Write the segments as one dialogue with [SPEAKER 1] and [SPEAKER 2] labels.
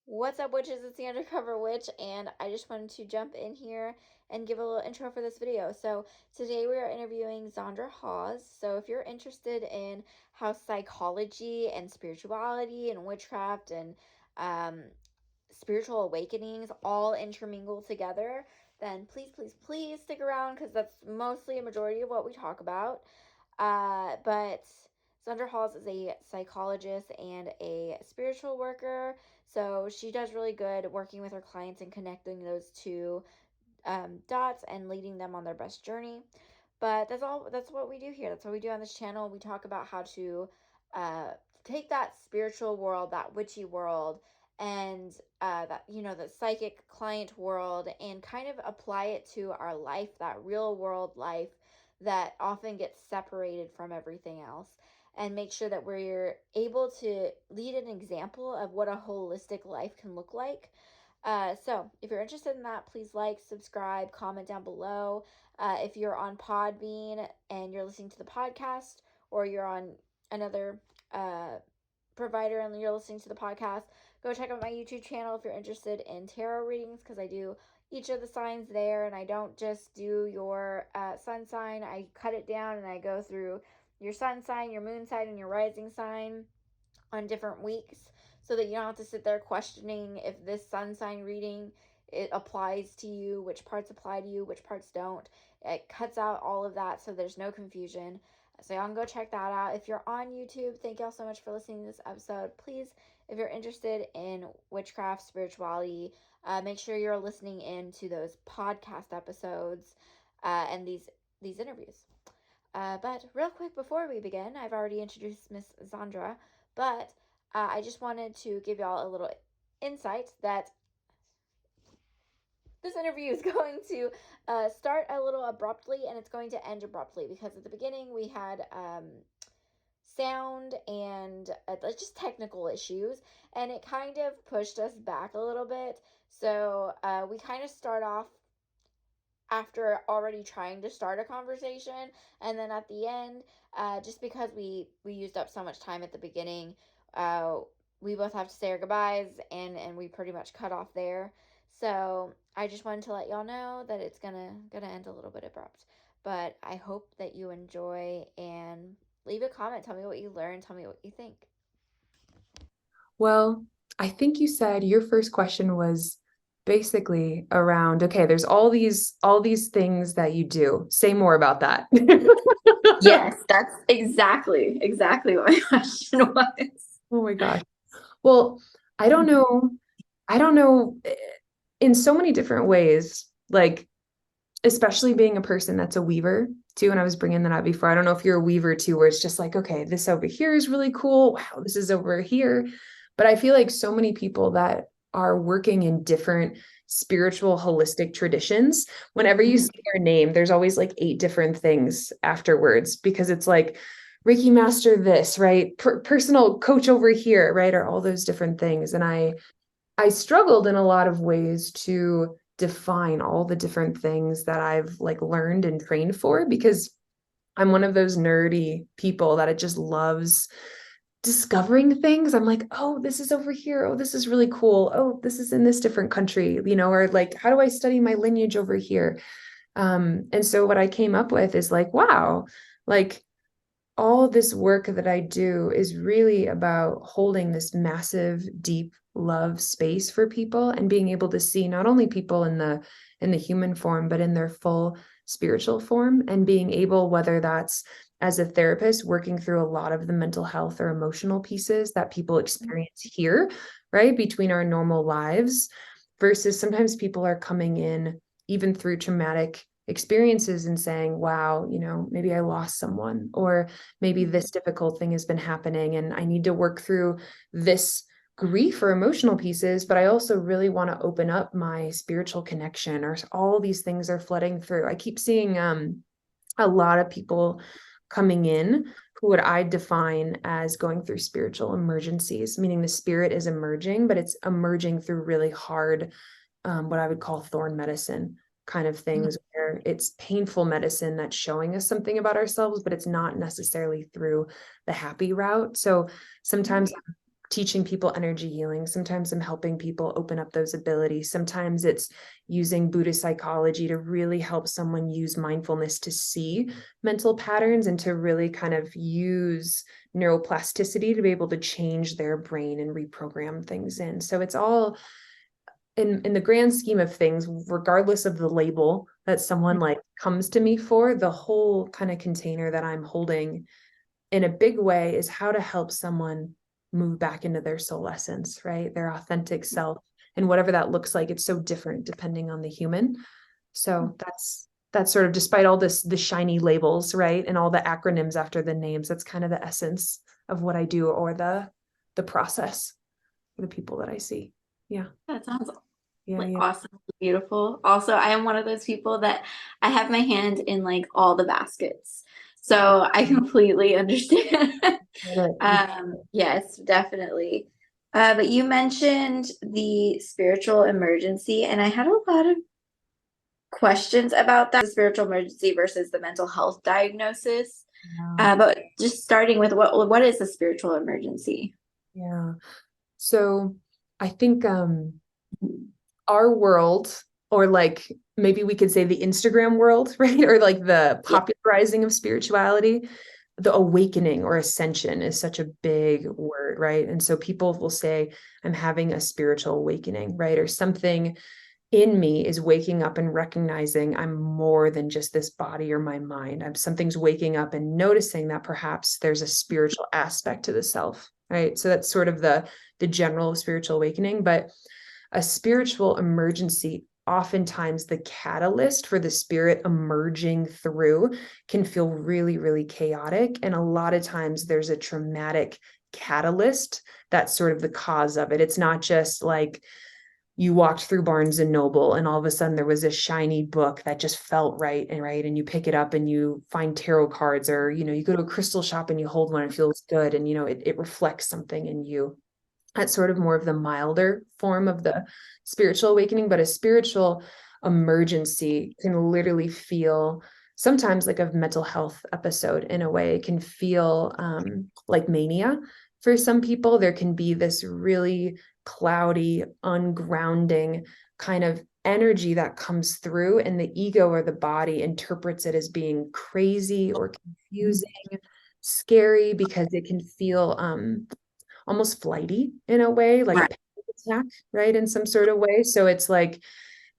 [SPEAKER 1] What's up, witches? It's the Undercover Witch, and I just wanted to jump in here and give a little intro for this video. So today we are interviewing Xandra Hawes. So if you're interested in how psychology and spirituality and witchcraft and um, spiritual awakenings all intermingle together, then please stick around because that's mostly a majority of what we talk about. But Xandra Hawes is a psychologist and a spiritual worker, so she does really good working with her clients and connecting those two dots and leading them on their best journey. But that's what we do here. That's what we do on this channel. We talk about how to uh, take that spiritual world, that witchy world, and the psychic client world, and kind of apply it to our life, that real world life that often gets separated from everything else, and make sure that we're able to lead an example of what a holistic life can look like. So if you're interested in that, please like, subscribe, comment down below. If you're on Podbean and you're listening to the podcast, or you're on another provider and you're listening to the podcast, go check out my YouTube channel if you're interested in tarot readings, because I do each of the signs there, and I don't just do your sun sign. I cut it down and I go through your sun sign, your moon sign, and your rising sign on different weeks, so that you don't have to sit there questioning if this sun sign reading it applies to you, which parts apply to you, which parts don't. It cuts out all of that so there's no confusion. So y'all can go check that out. If you're on YouTube, thank y'all so much for listening to this episode. Please, if you're interested in witchcraft, spirituality, make sure you're listening in to those podcast episodes and these interviews. But real quick before we begin, I've already introduced Miss Xandra, but I just wanted to give y'all a little insight that this interview is going to start a little abruptly and it's going to end abruptly, because at the beginning we had sound and just technical issues, and it kind of pushed us back a little bit. So we kind of start off after already trying to start a conversation, and then at the end, just because we used up so much time at the beginning, uh, we both have to say our goodbyes, and we pretty much cut off there. So I just wanted to let y'all know that it's gonna end a little bit abrupt, but I hope that you enjoy, and leave a comment. Tell me what you learned. Tell me what you think.
[SPEAKER 2] Well, I think you said your first question was basically around, okay, there's all these things that you do. Say more about that.
[SPEAKER 1] Yes, that's exactly what my question was.
[SPEAKER 2] Oh my gosh. Well, I don't know. I don't know in so many different ways, like especially being a person that's a weaver too. And I was bringing that up before. I don't know if you're a weaver too, where it's just like, okay, this over here is really cool. Wow, this is over here. But I feel like so many people that are working in different spiritual, holistic traditions, whenever you say their name, there's always like 8 different things afterwards, because it's like Reiki master this, right? Personal coach over here, right? Or all those different things. And I struggled in a lot of ways to define all the different things that I've like learned and trained for, because I'm one of those nerdy people that it just loves discovering things. I'm like, oh, this is over here. Oh, this is really cool. Oh, this is in this different country, or like, how do I study my lineage over here? And so what I came up with is like, wow, like all this work that I do is really about holding this massive, deep love space for people, and being able to see not only people in the human form, but in their full spiritual form, and being able, whether that's as a therapist working through a lot of the mental health or emotional pieces that people experience here, right, between our normal lives, versus sometimes people are coming in even through traumatic experiences and saying, wow, maybe I lost someone, or maybe this difficult thing has been happening and I need to work through this grief or emotional pieces, but I also really want to open up my spiritual connection, or all these things are flooding through. I keep seeing a lot of people coming in who would I define as going through spiritual emergencies, meaning the spirit is emerging, but it's emerging through really hard, what I would call thorn medicine kind of things, where it's painful medicine that's showing us something about ourselves, but it's not necessarily through the happy route. So sometimes I'm teaching people energy healing. Sometimes I'm helping people open up those abilities. Sometimes it's using Buddhist psychology to really help someone use mindfulness to see mental patterns and to really kind of use neuroplasticity to be able to change their brain and reprogram things in. So it's all in the grand scheme of things, regardless of the label that someone like comes to me for, the whole kind of container that I'm holding in a big way is how to help someone move back into their soul essence, right? Their authentic self, and whatever that looks like. It's so different depending on the human. So that's sort of, despite all the shiny labels, right? And all the acronyms after the names, that's kind of the essence of what I do, or the process for the people that I see. Yeah.
[SPEAKER 1] That sounds
[SPEAKER 2] Yeah.
[SPEAKER 1] like
[SPEAKER 2] Yeah.
[SPEAKER 1] awesome, beautiful. Also, I am one of those people that I have my hand in like all the baskets. So I completely understand. Yes, definitely. But you mentioned the spiritual emergency, and I had a lot of questions about that, the spiritual emergency versus the mental health diagnosis. But just starting with what is the spiritual emergency?
[SPEAKER 2] Yeah. So I think our world, or like maybe we could say the Instagram world, right? Or like the popularizing of spirituality, the awakening or ascension is such a big word, right? And so people will say, I'm having a spiritual awakening, right? Or something in me is waking up and recognizing I'm more than just this body or my mind. Something's waking up and noticing that perhaps there's a spiritual aspect to the self, right? So that's sort of the general spiritual awakening. But a spiritual emergency, oftentimes the catalyst for the spirit emerging through, can feel really, really chaotic. And a lot of times there's a traumatic catalyst that's sort of the cause of it. It's not just like you walked through Barnes and Noble and all of a sudden there was a shiny book that just felt right, and you pick it up and you find tarot cards, or you go to a crystal shop and you hold one and it feels good, and it reflects something in you. That's sort of more of the milder form of the spiritual awakening. But a spiritual emergency can literally feel sometimes like a mental health episode. In a way, it can feel like mania. For some people, there can be this really cloudy, ungrounding kind of energy that comes through, and the ego or the body interprets it as being crazy or confusing, scary, because it can feel almost flighty in a way, like a panic attack, right? In some sort of way. So it's like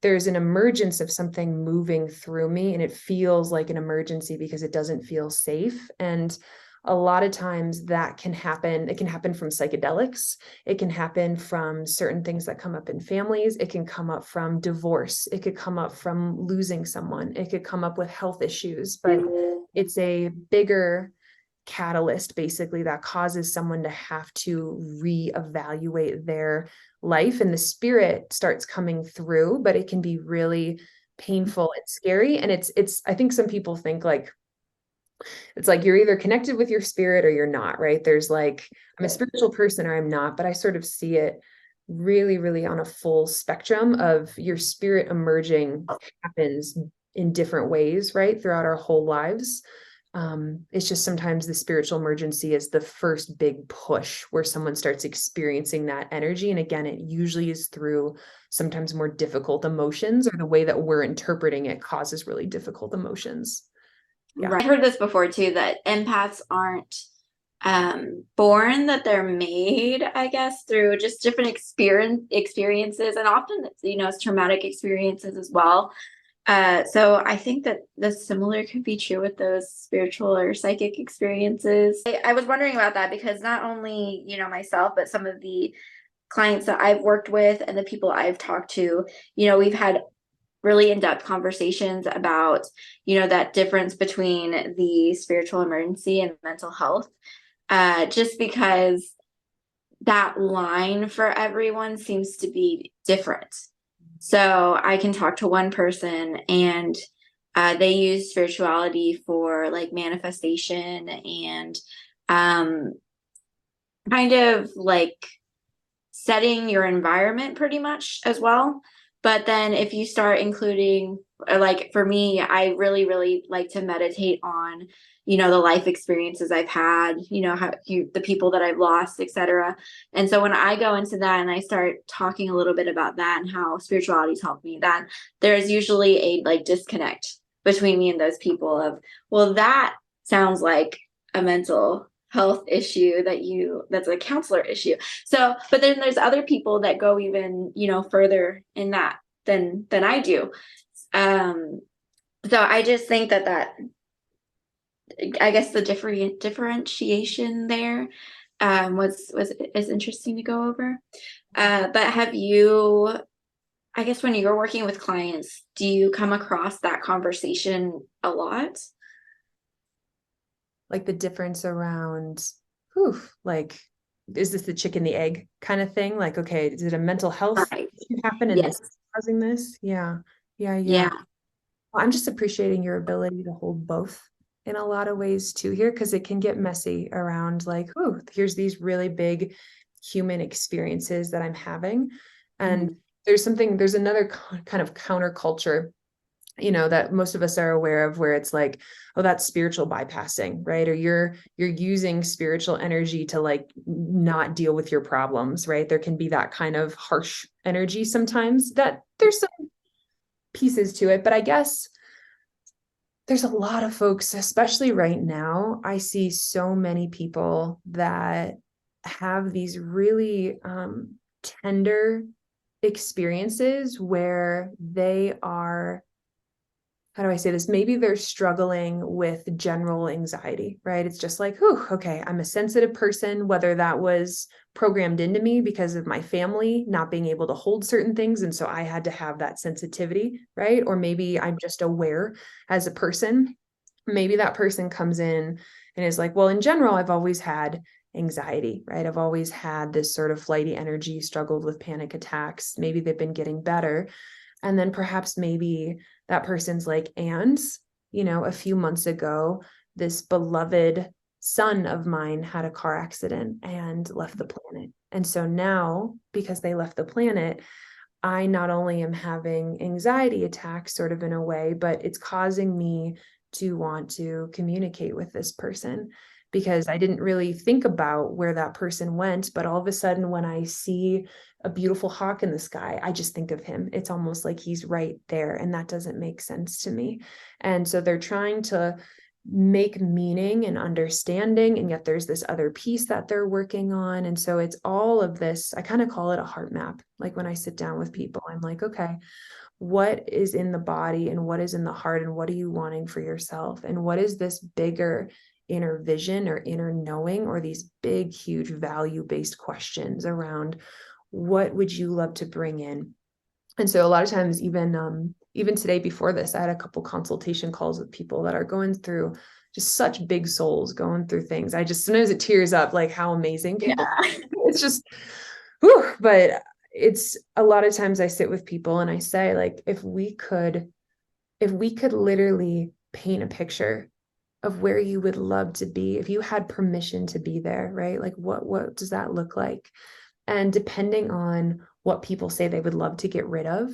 [SPEAKER 2] there's an emergence of something moving through me, and it feels like an emergency because it doesn't feel safe. And a lot of times that can happen. It can happen from psychedelics. It can happen from certain things that come up in families. It can come up from divorce. It could come up from losing someone. It could come up with health issues, but it's a bigger catalyst basically that causes someone to have to reevaluate their life, and the spirit starts coming through, but it can be really painful and scary. And it's I think some people think like it's like you're either connected with your spirit or you're not, right? There's like, I'm a spiritual person or I'm not, but I sort of see it really, really on a full spectrum of your spirit emerging happens in different ways, right? Throughout our whole lives. It's just sometimes the spiritual emergency is the first big push where someone starts experiencing that energy. And again, it usually is through sometimes more difficult emotions, or the way that we're interpreting it causes really difficult emotions.
[SPEAKER 1] Yeah. Right. I've heard this before too, that empaths aren't born, that they're made, I guess, through just different experiences, and often it's traumatic experiences as well. So I think that the similar could be true with those spiritual or psychic experiences. I was wondering about that because not only myself, but some of the clients that I've worked with and the people I've talked to, we've had really in-depth conversations about that difference between the spiritual emergency and mental health, just because that line for everyone seems to be different. So I can talk to one person and they use spirituality for like manifestation and kind of like setting your environment pretty much as well. But then if you start including, like for me, I really, really like to meditate on, the life experiences I've had, the people that I've lost, etc. And so when I go into that and I start talking a little bit about that and how spirituality's helped me, then there's usually a like disconnect between me and those people of, well, that sounds like a mental health issue that's a counselor issue. So, but then there's other people that go even, further in that than I do. Um, so I just think that I guess the differentiation there was is interesting to go over. But have you, I guess when you're working with clients, do you come across that conversation a lot?
[SPEAKER 2] Like the difference around, whew, like, is this the chicken, the egg kind of thing? Like, okay, did a mental health
[SPEAKER 1] Right.
[SPEAKER 2] issue happen and this
[SPEAKER 1] Yes.
[SPEAKER 2] is causing this? Yeah. Yeah. Yeah.
[SPEAKER 1] Yeah.
[SPEAKER 2] Well, I'm just appreciating your ability to hold both in a lot of ways too here, because it can get messy around like, oh, here's these really big human experiences that I'm having. And
[SPEAKER 1] Mhm.
[SPEAKER 2] there's another kind of counterculture, that most of us are aware of, where it's like, oh, that's spiritual bypassing, right? Or you're using spiritual energy to like not deal with your problems, right? There can be that kind of harsh energy sometimes, that there's some pieces to it, but I guess there's a lot of folks, especially right now. I see so many people that have these really tender experiences where they are, how do I say this? Maybe they're struggling with general anxiety, right? It's just like, whew, okay, I'm a sensitive person, whether that was programmed into me because of my family not being able to hold certain things. And so I had to have that sensitivity, right? Or maybe I'm just aware as a person. Maybe that person comes in and is like, well, in general, I've always had anxiety, right? I've always had this sort of flighty energy, struggled with panic attacks. Maybe they've been getting better. And then perhaps maybe that person's like, and, a few months ago, this beloved son of mine had a car accident and left the planet. And so now, because they left the planet, I not only am having anxiety attacks sort of in a way, but it's causing me to want to communicate with this person, because I didn't really think about where that person went. But all of a sudden, when I see a beautiful hawk in the sky, I just think of him. It's almost like he's right there. And that doesn't make sense to me. And so they're trying to make meaning and understanding, and yet there's this other piece that they're working on. And so it's all of this, I kind of call it a heart map. Like when I sit down with people, I'm like, okay, what is in the body and what is in the heart, and what are you wanting for yourself, and what is this bigger inner vision or inner knowing, or these big huge value-based questions around what would you love to bring in. And so a lot of times, even today before this, I had a couple consultation calls with people that are going through just such big souls, going through things. I just, sometimes it tears up, like how amazing
[SPEAKER 1] Yeah.
[SPEAKER 2] people, it's just, whew, but it's a lot of times I sit with people and I say, like, if we could literally paint a picture of where you would love to be, if you had permission to be there, right? Like what does that look like? And depending on what people say they would love to get rid of,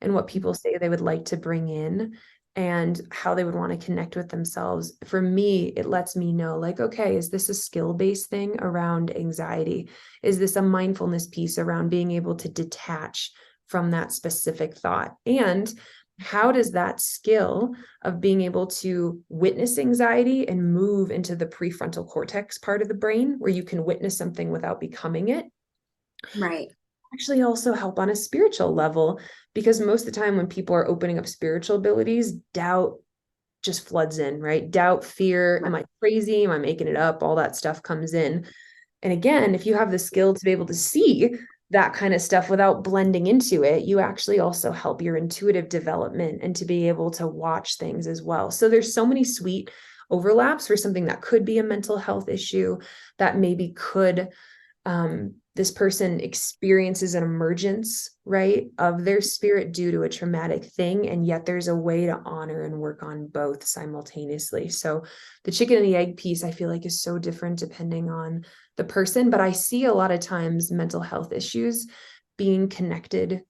[SPEAKER 2] and what people say they would like to bring in, and how they would want to connect with themselves, for me, it lets me know, like, okay, is this a skill-based thing around anxiety? Is this a mindfulness piece around being able to detach from that specific thought? And how does that skill of being able to witness anxiety and move into the prefrontal cortex part of the brain, where you can witness something without becoming it,
[SPEAKER 1] Right.
[SPEAKER 2] actually also help on a spiritual level? Because most of the time when people are opening up spiritual abilities, doubt just floods in, right? Doubt, fear, am I crazy? Am I making it up? All that stuff comes in. And again, if you have the skill to be able to see that kind of stuff without blending into it, you actually also help your intuitive development and to be able to watch things as well. So there's so many sweet overlaps for something that could be a mental health issue, that maybe could, this person experiences an emergence, right, of their spirit due to a traumatic thing. And yet there's a way to honor and work on both simultaneously. So the chicken and the egg piece, I feel like, is so different depending on the person. But I see a lot of times mental health issues being connected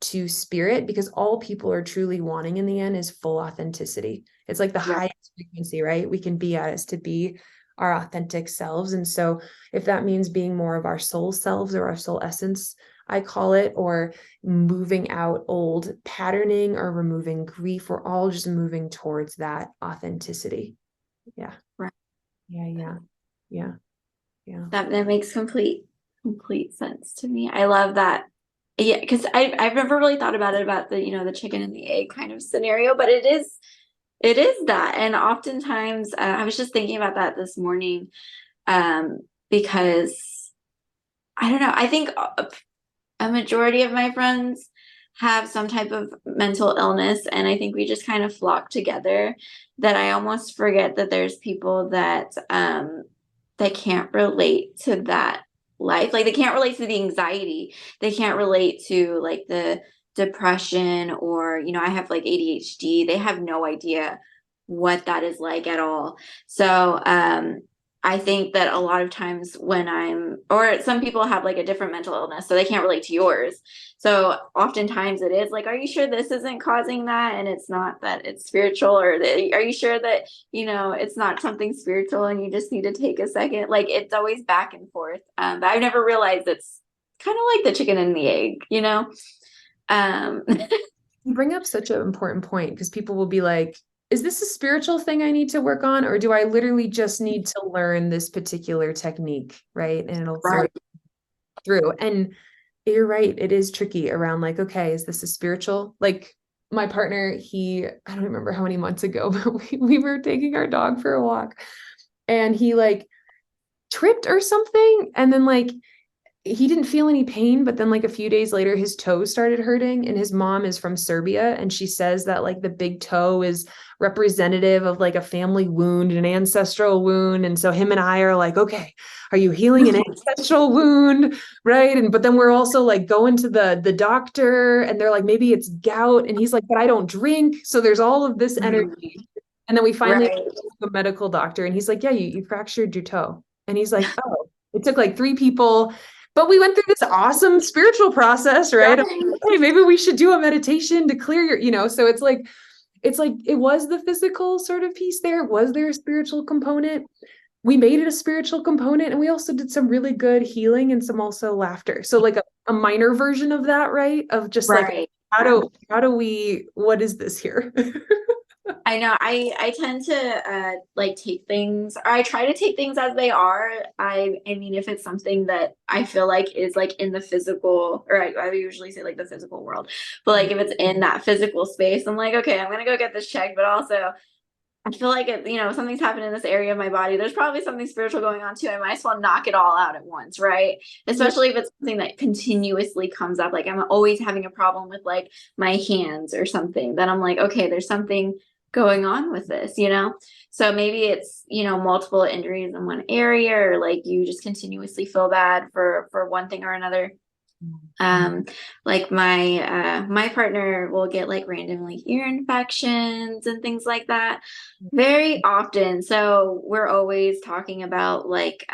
[SPEAKER 2] to spirit, because all people are truly wanting in the end is full authenticity. It's like the highest frequency, right? We can be at, is to be our authentic selves. And so if that means being more of our soul selves or our soul essence, I call it, or moving out old patterning or removing grief, we're all just moving towards that authenticity. Yeah.
[SPEAKER 1] Right.
[SPEAKER 2] Yeah.
[SPEAKER 1] That makes complete sense to me. I love that. Yeah, because I've never really thought about it, about the, the chicken and the egg kind of scenario, but it is that. And oftentimes, I was just thinking about that this morning, because I don't know, I think a majority of my friends have some type of mental illness, and I think we just kind of flock together, that I almost forget that there's people that that can't relate to that life. Like, they can't relate to the anxiety. They can't relate to like the depression, or, I have like ADHD. They have no idea what that is like at all. So, I think that a lot of times or some people have like a different mental illness, so they can't relate to yours. So oftentimes it is like, are you sure this isn't causing that? And it's not that it's spiritual, or are you sure that, it's not something spiritual and you just need to take a second? Like, it's always back and forth. But I've never realized it's kind of like the chicken and the egg.
[SPEAKER 2] You bring up such an important point, because people will be like, is this a spiritual thing I need to work on? Or do I literally just need to learn this particular technique? Right. And it'll sort of through. And you're right. It is tricky around like, okay, is this a spiritual? Like my partner, I don't remember how many months ago, but we were taking our dog for a walk, and he like tripped or something. And then like, he didn't feel any pain, but then like a few days later, his toes started hurting, and his mom is from Serbia. And she says that like the big toe is representative of like a family wound, an ancestral wound. And so him and I are like, okay, are you healing an ancestral wound? Right. But then we're also like going to the doctor, and they're like, maybe it's gout. And he's like, but I don't drink. So there's all of this energy. And then we finally went to a medical doctor, and he's like, yeah, you fractured your toe. And he's like, oh, it took like 3 people. But we went through this awesome spiritual process, right? Like, hey, maybe we should do a meditation to clear your, so it's like, it was the physical sort of piece there. Was there a spiritual component? We made it a spiritual component, and we also did some really good healing and some also laughter. So like a minor version of that, right? Of just like, how do we, what is this here?
[SPEAKER 1] I know I tend to like take things, or I try to take things as they are. I mean, if it's something that I feel like is like in the physical, or I usually say like the physical world, but like if it's in that physical space, I'm like, okay, I'm gonna go get this checked. But also, I feel like something's happened in this area of my body. There's probably something spiritual going on too. I might as well knock it all out at once, right? Especially if it's something that continuously comes up. Like, I'm always having a problem with like my hands or something. Then I'm like, okay, there's something going on with this. So maybe it's, multiple injuries in one area, or like you just continuously feel bad for one thing or another. Like my partner will get like random like ear infections and things like that very often. So we're always talking about like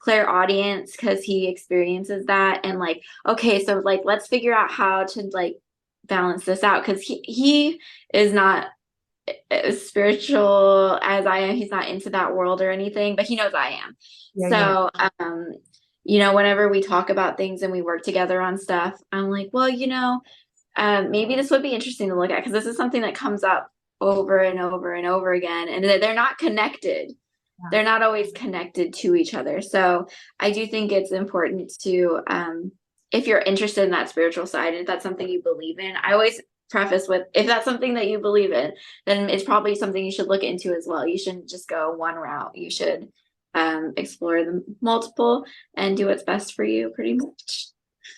[SPEAKER 1] clairaudience, because he experiences that, and like, okay, so like let's figure out how to like balance this out, because he is not as spiritual as I am. He's not into that world or anything, but he knows I am. Whenever we talk about things and we work together on stuff, I'm like, well, maybe this would be interesting to look at, because this is something that comes up over and over and over again, and they're not connected. They're not always connected to each other. So I do think it's important to, if you're interested in that spiritual side, and if that's something you believe in, I always preface with, if that's something that you believe in, then it's probably something you should look into as well. You shouldn't just go one route. You should explore the multiple and do what's best for you, pretty much.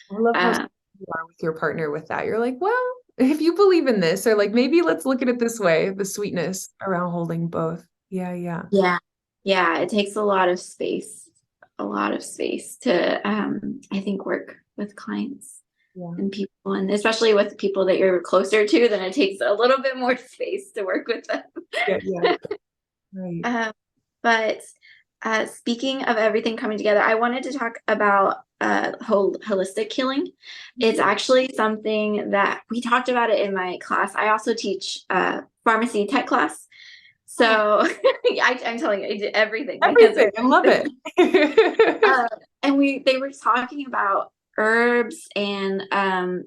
[SPEAKER 2] I love how you are with your partner with that. You're like, well, if you believe in this, or like, maybe let's look at it this way, the sweetness around holding both. Yeah.
[SPEAKER 1] It takes a lot of space to I think work with clients and people, and especially with people that you're closer to, then it takes a little bit more space to work with them.
[SPEAKER 2] Right.
[SPEAKER 1] But speaking of everything coming together, I wanted to talk about holistic healing. It's actually something that we talked about it in my class. I also teach pharmacy tech class. So I'm telling you, I did everything. My hands
[SPEAKER 2] Everything.
[SPEAKER 1] are
[SPEAKER 2] I love it.
[SPEAKER 1] and they were talking about herbs and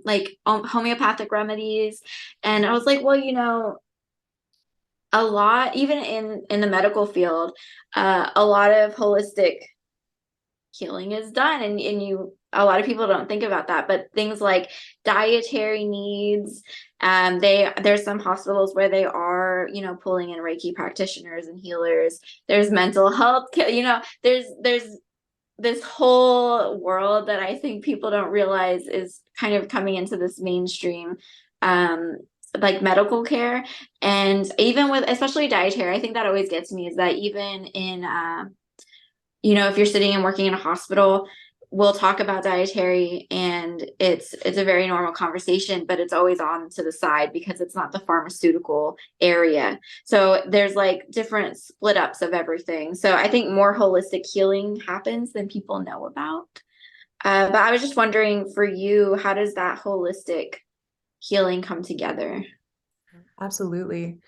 [SPEAKER 1] like homeopathic remedies, and I was like, well, a lot, even in the medical field, a lot of holistic healing is done, and a lot of people don't think about that, but things like dietary needs, there's some hospitals where they are, pulling in Reiki practitioners and healers. There's mental health care, there's this whole world that I think people don't realize is kind of coming into this mainstream, um like medical care. And even with, especially dietary, I think that always gets me, is that even in if you're sitting and working in a hospital, we'll talk about dietary, and it's a very normal conversation, but it's always on to the side because it's not the pharmaceutical area. So there's like different split ups of everything. So I think more holistic healing happens than people know about. But I was just wondering, for you, how does that holistic healing come together?
[SPEAKER 2] Absolutely.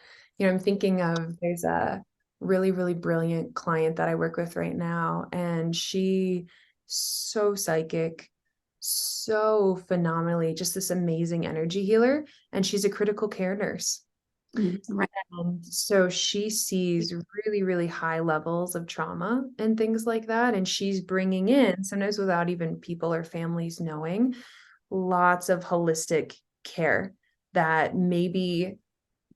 [SPEAKER 2] I'm thinking of, there's a really, really brilliant client that I work with right now, and she so psychic, so phenomenally, just this amazing energy healer, and she's a critical care nurse.
[SPEAKER 1] Right.
[SPEAKER 2] And so she sees really, really high levels of trauma and things like that. And she's bringing in, sometimes without even people or families knowing, lots of holistic care that maybe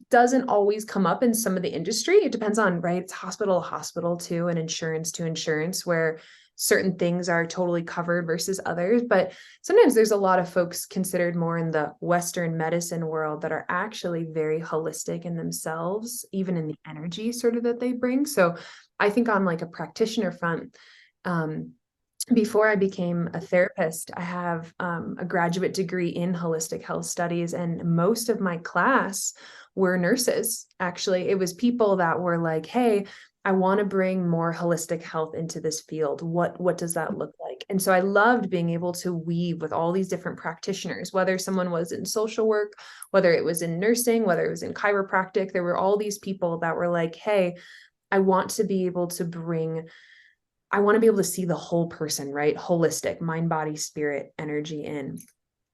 [SPEAKER 2] doesn't always come up in some of the industry. It depends on, right? It's hospital to hospital too, and insurance to insurance, where certain things are totally covered versus others. But sometimes there's a lot of folks considered more in the Western medicine world that are actually very holistic in themselves, even in the energy sort of that they bring. So I think on like a practitioner front, before I became a therapist, I have a graduate degree in holistic health studies, and most of my class were nurses. Actually, it was people that were like, "Hey, I want to bring more holistic health into this field. What does that look like?" And so I loved being able to weave with all these different practitioners, whether someone was in social work, whether it was in nursing, whether it was in chiropractic. There were all these people that were like, "Hey, I want to be able to bring." I want to be able to see the whole person, right? Holistic, mind, body, spirit, energy in.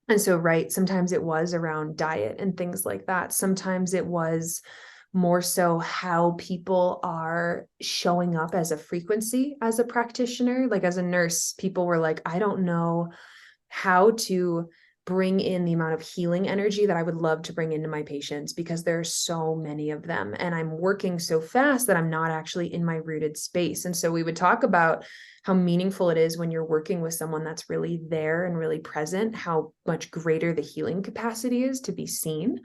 [SPEAKER 2] And so, right, sometimes it was around diet and things like that. Sometimes it was more so how people are showing up as a frequency as a practitioner. Like as a nurse, people were like, I don't know how to bring in the amount of healing energy that I would love to bring into my patients, because there are so many of them and I'm working so fast that I'm not actually in my rooted space. And so we would talk about how meaningful it is when you're working with someone that's really there and really present, how much greater the healing capacity is to be seen,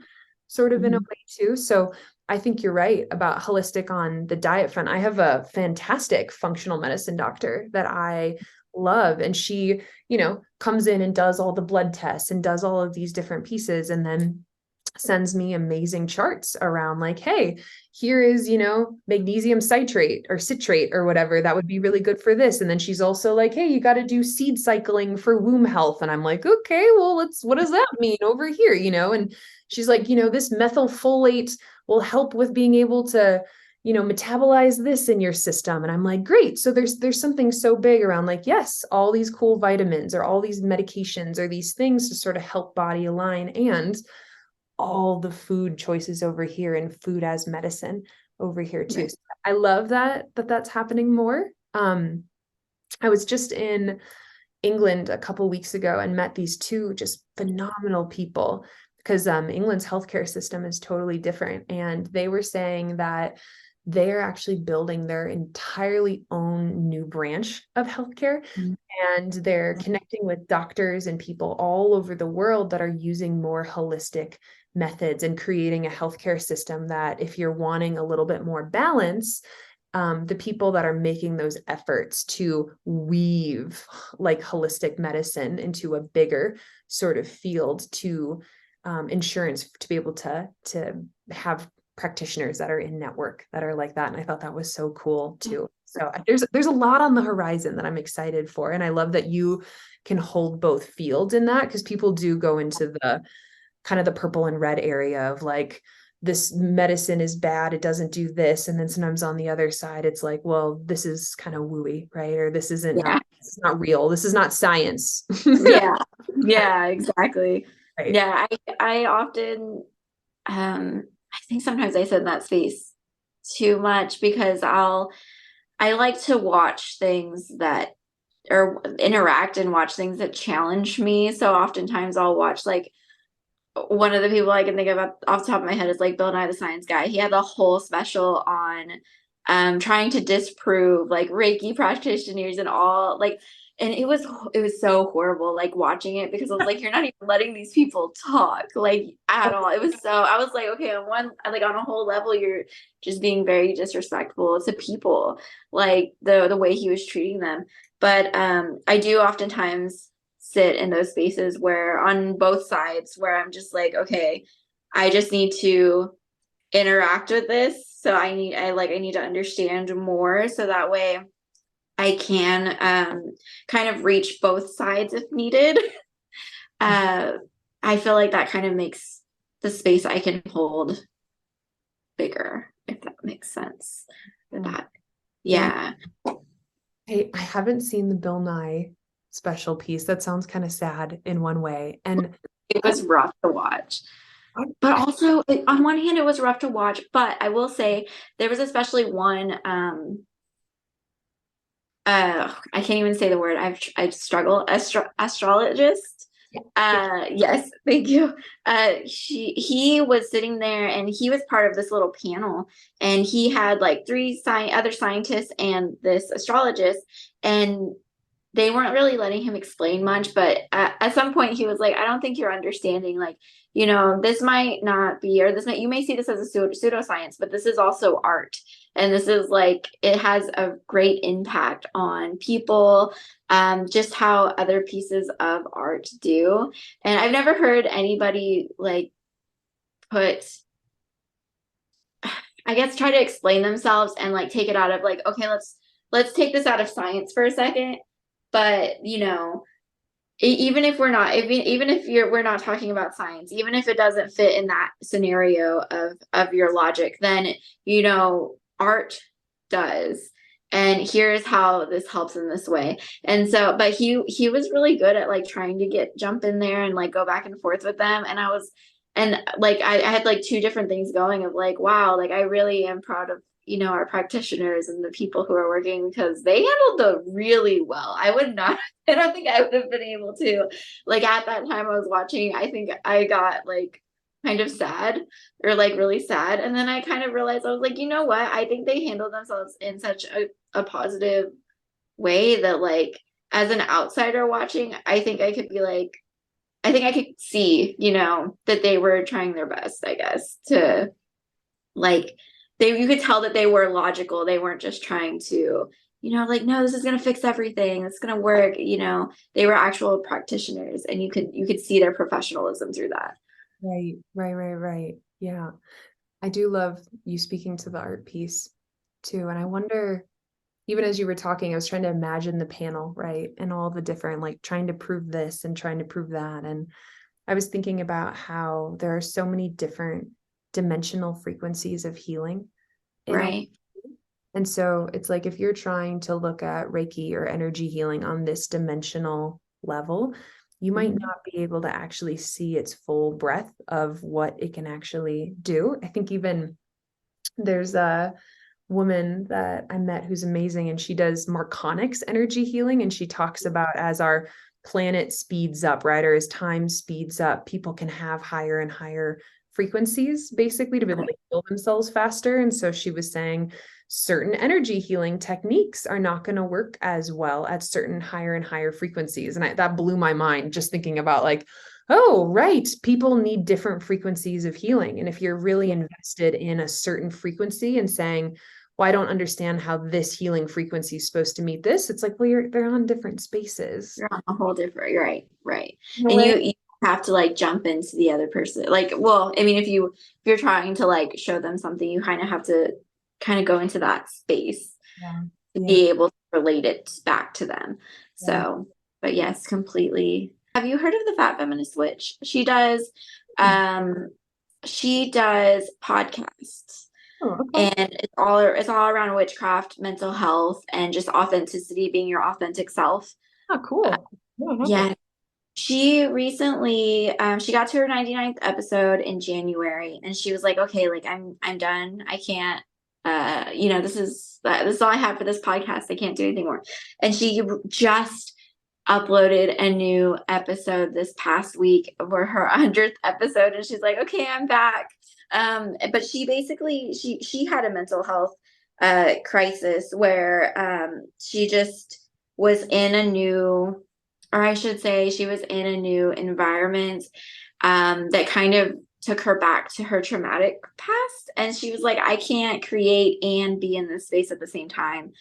[SPEAKER 2] sort of in a way too. So I think you're right about holistic on the diet front. I have a fantastic functional medicine doctor that I love, and she, comes in and does all the blood tests and does all of these different pieces, and then sends me amazing charts around like, hey, here is, magnesium citrate or citrate or whatever that would be really good for this. And then she's also like, hey, you got to do seed cycling for womb health. And I'm like, okay, well, what does that mean over here? And she's like, this methylfolate will help with being able to, metabolize this in your system. And I'm like, great. So there's something so big around like, yes, all these cool vitamins or all these medications or these things to sort of help body align, and all the food choices over here and food as medicine over here too.
[SPEAKER 1] Right.
[SPEAKER 2] So I love that's happening more. I was just in England a couple weeks ago and met these two just phenomenal people, because England's healthcare system is totally different. And they were saying that they're actually building their entirely own new branch of healthcare. And they're connecting with doctors and people all over the world that are using more holistic methods and creating a healthcare system that, if you're wanting a little bit more balance, the people that are making those efforts to weave like holistic medicine into a bigger sort of field to insurance, to be able to have practitioners that are in network that are like that. And I thought that was so cool too. So there's a lot on the horizon that I'm excited for. And I love that you can hold both fields in that, because people do go into the kind of the purple and red area of like, this medicine is bad, it doesn't do this. And then sometimes on the other side, it's like, well, this is kind of wooey, right? Or this it's not real. This is not science.
[SPEAKER 1] Yeah. Yeah, exactly.
[SPEAKER 2] Right.
[SPEAKER 1] Yeah, I often I think sometimes I sit in that space too much because I like to watch things that or interact and watch things that challenge me. So oftentimes I'll watch like one of the people I can think of off the top of my head is like Bill Nye the Science Guy. He had the whole special on trying to disprove like Reiki practitioners and all like, and it was so horrible like watching it because I was like, you're not even letting these people talk like at all. It was so I was like, okay, on one like on a whole level, you're just being very disrespectful to people, like the way he was treating them. But I do oftentimes sit in those spaces where on both sides where I'm just like, okay, I just need to interact with this. So I need to understand more so that way I can kind of reach both sides if needed. I feel like that kind of makes the space I can hold bigger, if that makes sense. That, yeah.
[SPEAKER 2] Hey, I haven't seen the Bill Nye special piece. That sounds kind of sad in one way. And
[SPEAKER 1] It was rough to watch. But also, on one hand, it was rough to watch. But I will say there was especially one. I can't even say the word. I've struggled. Astrologist. Yes, thank you. He was sitting there, and he was part of this little panel, and he had like three other scientists and this astrologist, and they weren't really letting him explain much, but at some point he was like, I don't think you're understanding, like, this might not be, or you may see this as a pseudoscience, but this is also art. And this is like, it has a great impact on people, just how other pieces of art do. And I've never heard anybody like put, I guess, try to explain themselves and like take it out of like, okay, let's take this out of science for a second. But even if we're not talking about science, even if it doesn't fit in that scenario of your logic, then art does. And here's how this helps in this way. And so, but he was really good at like trying to jump in there and like go back and forth with them. And like I had like two different things going of like, wow, like I really am proud of our practitioners and the people who are working because they handled it really well. I would not, I don't think I would have been able to. Like at that time I was watching, I think I got like kind of sad or like really sad. And then I kind of realized I was like, you know what? I think they handled themselves in such a positive way that like as an outsider watching, I think I could be like, I think I could see, that they were trying their best, I guess, to like you could tell that they were logical. They weren't just trying to, like, no, this is gonna fix everything. It's gonna work. They were actual practitioners, and you could see their professionalism through that.
[SPEAKER 2] Right. Yeah. I do love you speaking to the art piece too. And I wonder, even as you were talking, I was trying to imagine the panel, right? And all the different, like trying to prove this and trying to prove that. And I was thinking about how there are so many different dimensional frequencies of healing.
[SPEAKER 1] Right.
[SPEAKER 2] And so it's like, if you're trying to look at Reiki or energy healing on this dimensional level, you might not be able to actually see its full breadth of what it can actually do. I think even there's a woman that I met who's amazing, and she does Marconics energy healing. And she talks about as our planet speeds up, right? Or as time speeds up, people can have higher and higher frequencies basically to be able to heal themselves faster. And so she was saying certain energy healing techniques are not going to work as well at certain higher and higher frequencies. And that blew my mind, just thinking about like, oh, right, people need different frequencies of healing. And if you're really invested in a certain frequency and saying, well, I don't understand how this healing frequency is supposed to meet this, it's like, well, they're on different spaces.
[SPEAKER 1] You're on a whole different, right.
[SPEAKER 2] In a
[SPEAKER 1] And
[SPEAKER 2] way.
[SPEAKER 1] you have to like jump into the other person. Like, well, I mean, if you're trying to like show them something, you kind of have to kind of go into that space
[SPEAKER 2] Yeah.
[SPEAKER 1] to
[SPEAKER 2] Yeah.
[SPEAKER 1] be able to relate it back to them.
[SPEAKER 2] Yeah.
[SPEAKER 1] So, but yes, completely. Have you heard of the Fat Feminist Witch?
[SPEAKER 2] Hmm.
[SPEAKER 1] She does podcasts,
[SPEAKER 2] Oh, okay.
[SPEAKER 1] and it's all around witchcraft, mental health, and just authenticity, being your authentic self.
[SPEAKER 2] Oh, cool. Yeah, I love
[SPEAKER 1] Yeah,
[SPEAKER 2] it.
[SPEAKER 1] she recently she got to her 99th episode in January, and she was like, okay, like I'm done. I can't this is all I have for this podcast. I can't do anything more. And she just uploaded a new episode this past week for her 100th episode, and she's like, okay, I'm back. But she basically she had a mental health crisis where she just was in a new, or I should say she was in a new environment that kind of took her back to her traumatic past. And she was like, I can't create and be in this space at the same time.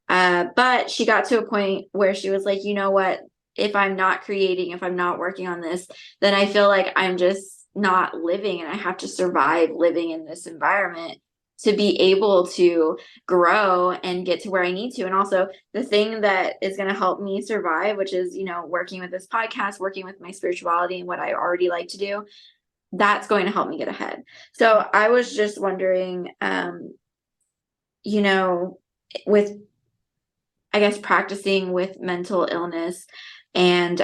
[SPEAKER 1] But she got to a point where she was like, you know what? If I'm not creating, if I'm not working on this, then I feel like I'm just not living, and I have to survive living in this environment to be able to grow and get to where I need to. And also, the thing that is going to help me survive, which is, working with this podcast, working with my spirituality and what I already like to do, that's going to help me get ahead. So I was just wondering, you know, with, I guess, practicing with mental illness and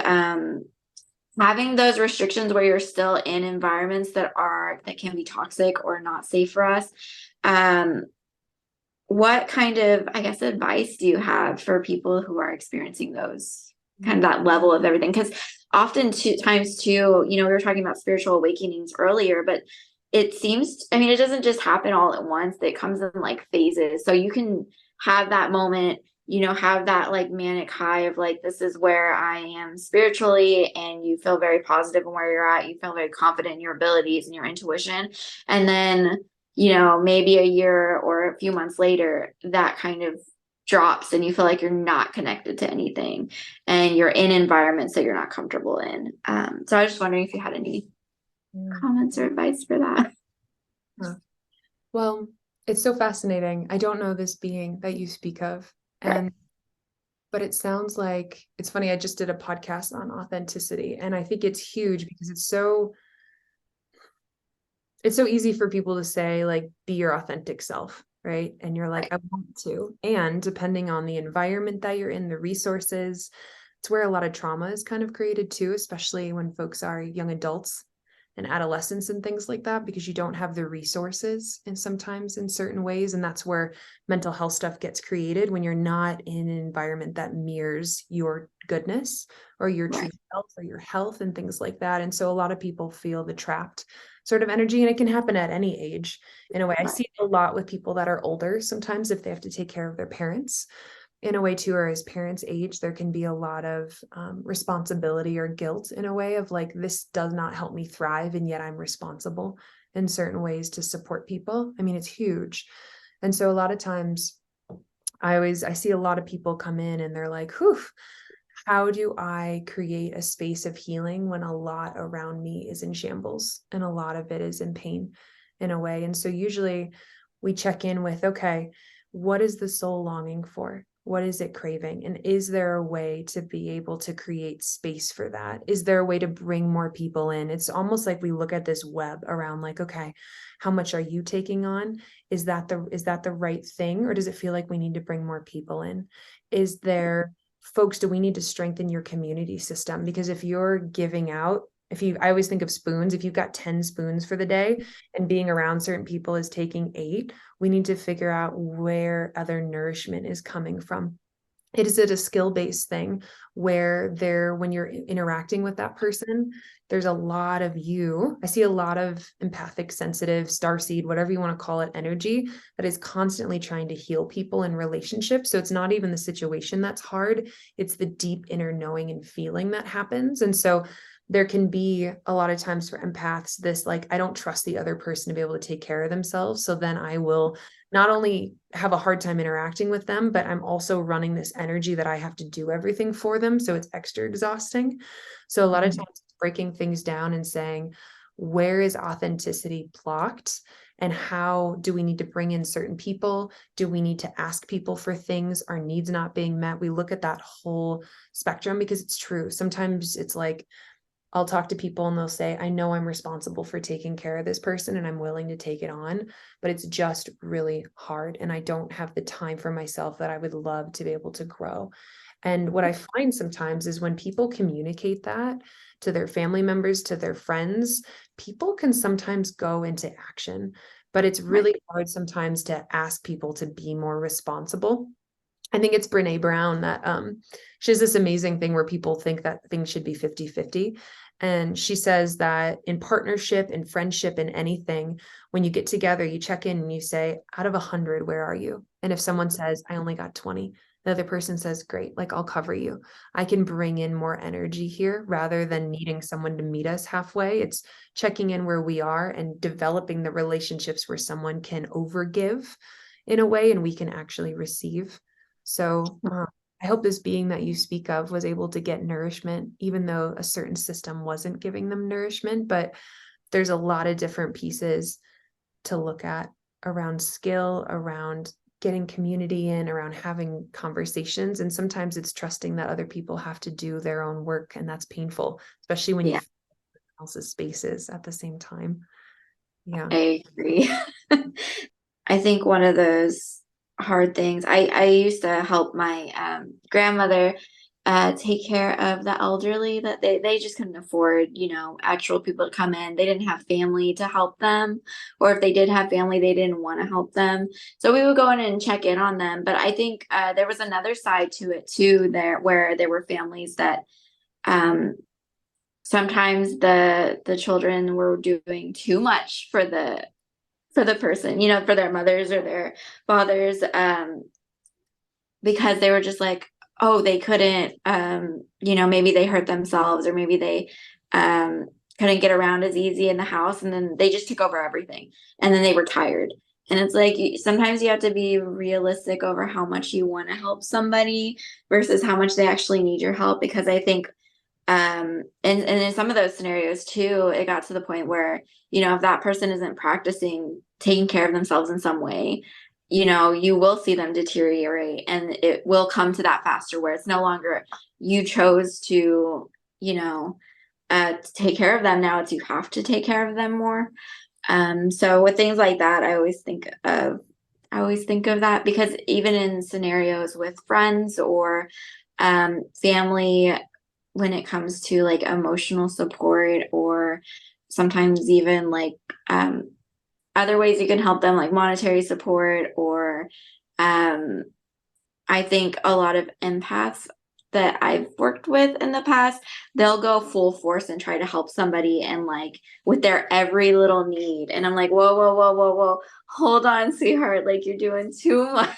[SPEAKER 1] having those restrictions where you're still in environments that can be toxic or not safe for us. Um, what kind of, I guess, advice do you have for people who are experiencing those kind of that level of everything? Because times too, we were talking about spiritual awakenings earlier, but it seems, I mean, it doesn't just happen all at once. It comes in like phases. So you can have that moment, have that like manic high of like, this is where I am spiritually, and you feel very positive in where you're at. You feel very confident in your abilities and your intuition. And then, maybe a year or a few months later, that kind of drops and you feel like you're not connected to anything and you're in environments that you're not comfortable in. So I was just wondering if you had any
[SPEAKER 2] Yeah.
[SPEAKER 1] comments or advice for that.
[SPEAKER 2] Huh. Well, it's so fascinating. I don't know this being that you speak of.
[SPEAKER 1] Right.
[SPEAKER 2] But it sounds like it's funny. I just did a podcast on authenticity, and I think it's huge because it's so easy for people to say, like, be your authentic self, right? And you're like,
[SPEAKER 1] Right.
[SPEAKER 2] I want to. And depending on the environment that you're in, the resources, it's where a lot of trauma is kind of created too, especially when folks are young adults and adolescents and things like that, because you don't have the resources and sometimes in certain ways. And that's where mental health stuff gets created when you're not in an environment that mirrors your goodness or your true
[SPEAKER 1] Right.
[SPEAKER 2] self or your health and things like that. And so a lot of people feel the trapped sort of energy, and it can happen at any age in a way. I
[SPEAKER 1] Right.
[SPEAKER 2] see it a lot with people that are older sometimes if they have to take care of their parents in a way too, or as parents age, there can be a lot of responsibility or guilt in a way of like, this does not help me thrive, and yet I'm responsible in certain ways to support people. I mean, it's huge. And so a lot of times I see a lot of people come in and they're like, whew, how do I create a space of healing when a lot around me is in shambles and a lot of it is in pain in a way? And so usually we check in with, okay, what is the soul longing for? What is it craving? And is there a way to be able to create space for that? Is there a way to bring more people in? It's almost like we look at this web around like, okay, how much are you taking on? Is that the right thing? Or does it feel like we need to bring more people in? Is there folks, do we need to strengthen your community system? Because if you're giving out, I always think of spoons, if you've got 10 spoons for the day and being around certain people is taking 8, we need to figure out where other nourishment is coming from. Is it a skill-based thing where when you're interacting with that person, there's a lot of I see a lot of empathic, sensitive, starseed, whatever you want to call it, energy that is constantly trying to heal people in relationships. So it's not even the situation that's hard. It's the deep inner knowing and feeling that happens. And so there can be a lot of times for empaths, this like, I don't trust the other person to be able to take care of themselves. So then I will not only have a hard time interacting with them, but I'm also running this energy that I have to do everything for them. So it's extra exhausting. So a lot of times breaking things down and saying, where is authenticity blocked? And how do we need to bring in certain people? Do we need to ask people for things? Are needs not being met? We look at that whole spectrum because it's true. Sometimes it's like, I'll talk to people and they'll say, I know I'm responsible for taking care of this person and I'm willing to take it on, but it's just really hard. And I don't have the time for myself that I would love to be able to grow. And what I find sometimes is when people communicate that to their family members, to their friends, people can sometimes go into action, but it's really hard sometimes to ask people to be more responsible. I think it's Brene Brown that she has this amazing thing where people think that things should be 50-50. And she says that in partnership, in friendship, in anything, when you get together, you check in and you say, out of 100, where are you? And if someone says, I only got 20, the other person says, great, like I'll cover you. I can bring in more energy here rather than needing someone to meet us halfway. It's checking in where we are and developing the relationships where someone can overgive in a way and we can actually receive. So I hope this being that you speak of was able to get nourishment, even though a certain system wasn't giving them nourishment. But there's a lot of different pieces to look at around skill, around getting community in, around having conversations. And sometimes it's trusting that other people have to do their own work. And that's painful, especially when you feel else's spaces at the same time. Yeah.
[SPEAKER 1] I agree. I think one of those hard things, I used to help my grandmother take care of the elderly that they just couldn't afford, actual people to come in. They didn't have family to help them, or if they did have family, they didn't want to help them. So we would go in and check in on them. But I think there was another side to it too, there where there were families that sometimes the children were doing too much for the person, for their mothers or their fathers, because they were just like, oh, they couldn't, maybe they hurt themselves, or maybe they couldn't get around as easy in the house, and then they just took over everything, and then they were tired. And it's like sometimes you have to be realistic over how much you want to help somebody versus how much they actually need your help, because I think and in some of those scenarios too, it got to the point where, if that person isn't practicing taking care of themselves in some way, you will see them deteriorate, and it will come to that faster where it's no longer you chose to, take care of them. Now it's you have to take care of them more. So with things like that, I always think of that, because even in scenarios with friends or family, when it comes to like emotional support, or sometimes even like other ways you can help them, like monetary support, or I think a lot of empaths that I've worked with in the past, they'll go full force and try to help somebody and like with their every little need. And I'm like, whoa, whoa, whoa, whoa, whoa, hold on, sweetheart. Like you're doing too much.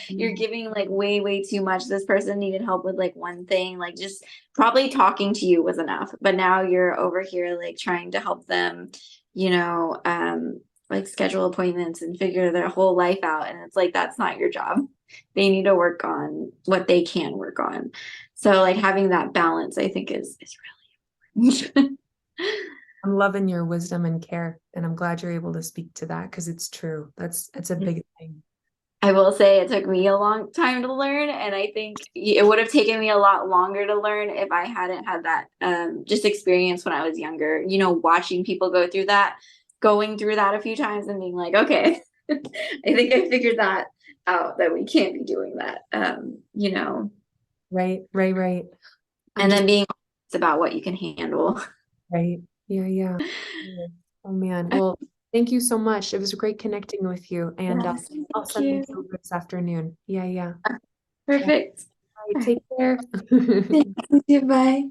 [SPEAKER 1] You're giving like way, way too much. This person needed help with like one thing, like just probably talking to you was enough. But now you're over here like trying to help them, like schedule appointments and figure their whole life out. And it's like, that's not your job. They need to work on what they can work on. So like having that balance, I think is really important.
[SPEAKER 2] I'm loving your wisdom and care, and I'm glad you're able to speak to that because it's true. It's a big thing.
[SPEAKER 1] I will say it took me a long time to learn, and I think it would have taken me a lot longer to learn if I hadn't had that just experience when I was younger, watching people going through that a few times and being like, okay, I think I figured that out, that we can't be doing that,
[SPEAKER 2] Right.
[SPEAKER 1] And then being honest about what you can handle.
[SPEAKER 2] Right. Yeah. Oh man. Well, thank you so much. It was great connecting with you, and
[SPEAKER 1] Yes,
[SPEAKER 2] I'll
[SPEAKER 1] thank
[SPEAKER 2] send
[SPEAKER 1] you.
[SPEAKER 2] these over this afternoon. Yeah.
[SPEAKER 1] Perfect.
[SPEAKER 2] All right, take care.
[SPEAKER 1] Thank you. Bye.